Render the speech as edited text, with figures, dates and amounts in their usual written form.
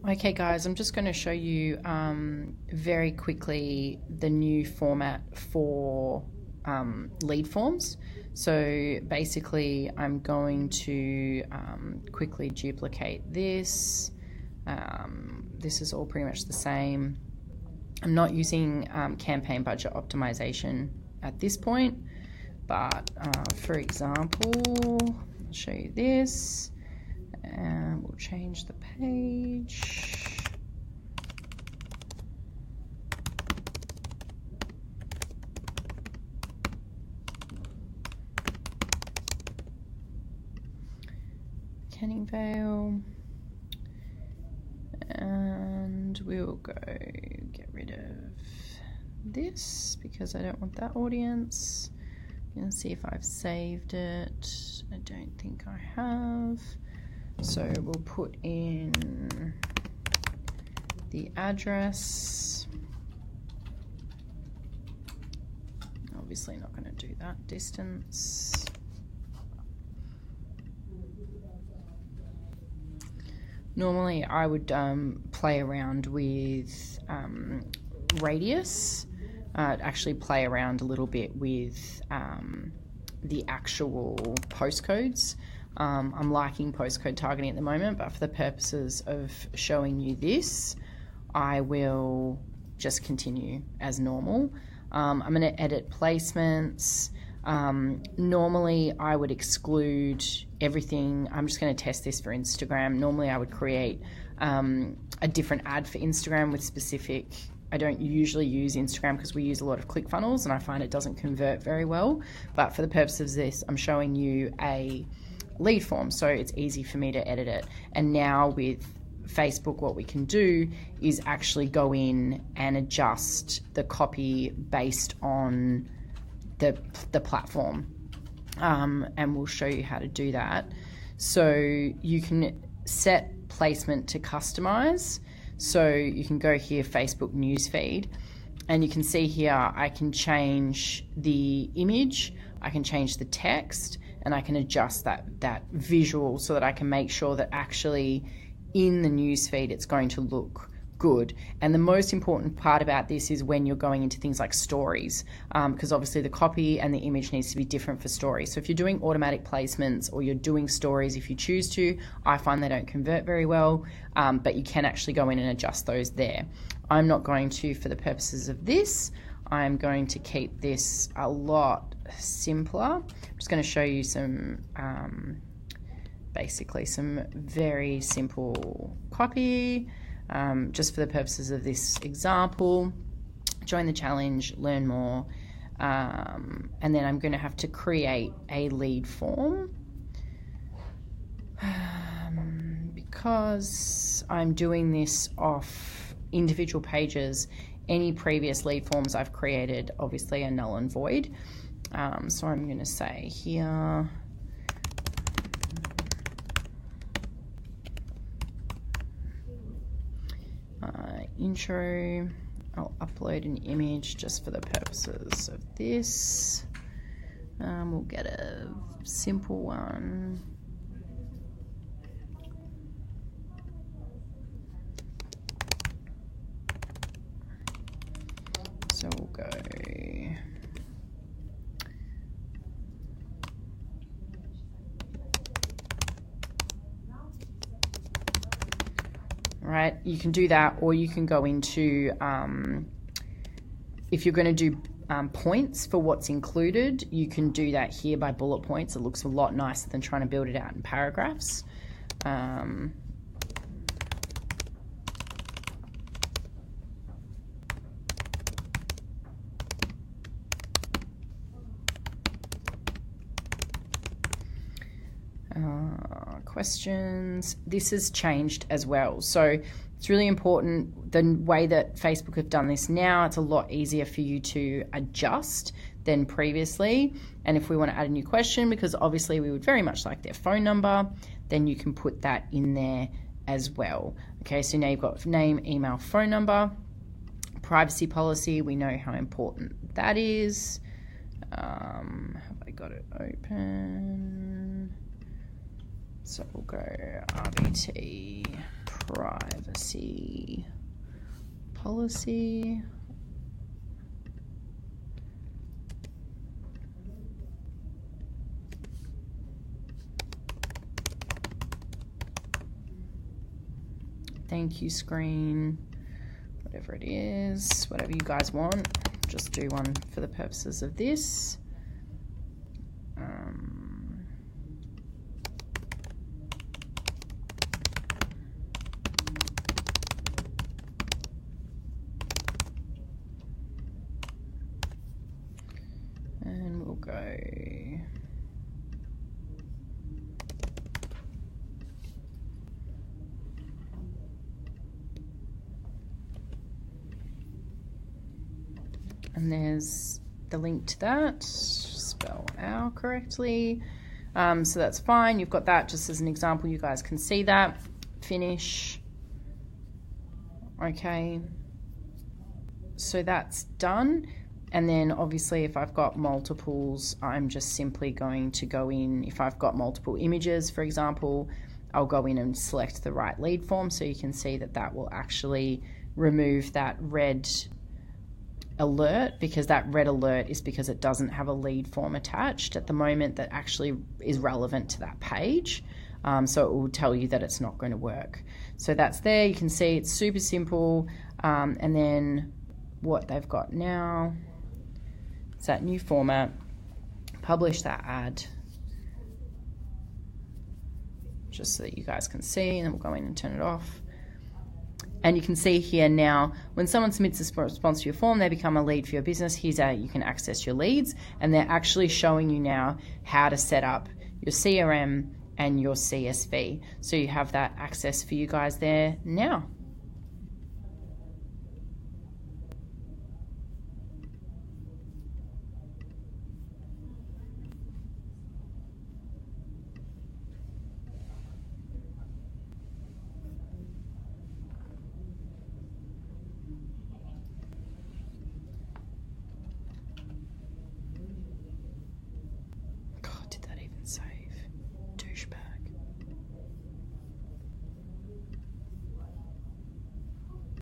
Okay guys, I'm just going to show you very quickly the new format for lead forms. So basically I'm going to quickly duplicate this. This is all pretty much the same. I'm not using campaign budget optimization at this point, but for example, I'll show you this. And we'll change the page. Canning Vale. And we'll go get rid of this because I don't want that audience. I'm going to see if I've saved it. I don't think I have. So we'll put in the address. Obviously not going to do that distance. Normally I would play around with radius, actually play around a little bit with the actual postcodes. I'm liking postcode targeting at the moment, but for the purposes of showing you this, I will just continue as normal. I'm going to edit placements. Normally I would exclude everything. I'm just going to test this for Instagram. Normally I would create a different ad for Instagram with specific. I don't usually use Instagram because we use a lot of ClickFunnels and I find it doesn't convert very well. But for the purpose of this, I'm showing you a lead form, so it's easy for me to edit it. And now with Facebook, what we can do is actually go in and adjust the copy based on the platform, and we'll show you how to do that. So you can set placement to customize. So you can go here, Facebook newsfeed, and you can see here I can change the image, I can change the text, and I can adjust that visual so that I can make sure that actually in the newsfeed it's going to look good. And the most important part about this is when you're going into things like stories, because obviously the copy and the image needs to be different for stories. So if you're doing automatic placements or you're doing stories, if you choose to, I find they don't convert very well, but you can actually go in and adjust those there. I'm not going to for the purposes of this. I'm going to keep this a lot simpler. I'm just going to show you some basically some very simple copy. Just for the purposes of this example, join the challenge, learn more, and then I'm going to have to create a lead form. Because I'm doing this off individual pages, any previous lead forms I've created obviously are null and void. So I'm going to say here, intro, I'll upload an image just for the purposes of this. We'll get a simple one. So we'll go right, you can do that, or you can go into, if you're going to do points for what's included, you can do that here by bullet points. It looks a lot nicer than trying to build it out in paragraphs. Questions. This has changed as well. So it's really important, the way that Facebook have done this now, it's a lot easier for you to adjust than previously. And if we want to add a new question, because obviously we would very much like their phone number, then you can put that in there as well. Okay, so now you've got name, email, phone number. Privacy policy, we know how important that is. Have I got it open? So we'll go RBT privacy policy. Thank you screen, whatever it is, whatever you guys want. Just do one for the purposes of this. And we'll go and there's the link to that. Spell our correctly. So that's fine. You've got that just as an example. You guys can see that. Finish. Okay. So that's done. And then obviously if I've got multiples, I'm just simply going to go in. If I've got multiple images, for example, I'll go in and select the right lead form. So you can see that that will actually remove that red alert, because that red alert is because it doesn't have a lead form attached at the moment that actually is relevant to that page. So it will tell you that it's not going to work. So that's there. You can see it's super simple. And then what they've got now is that new format, publish that ad, just so that you guys can see, and then we'll go in and turn it off. And you can see here now, when someone submits a response to your form, they become a lead for your business. Here's how you can access your leads. And they're actually showing you now how to set up your CRM and your CSV. So you have that access for you guys there now.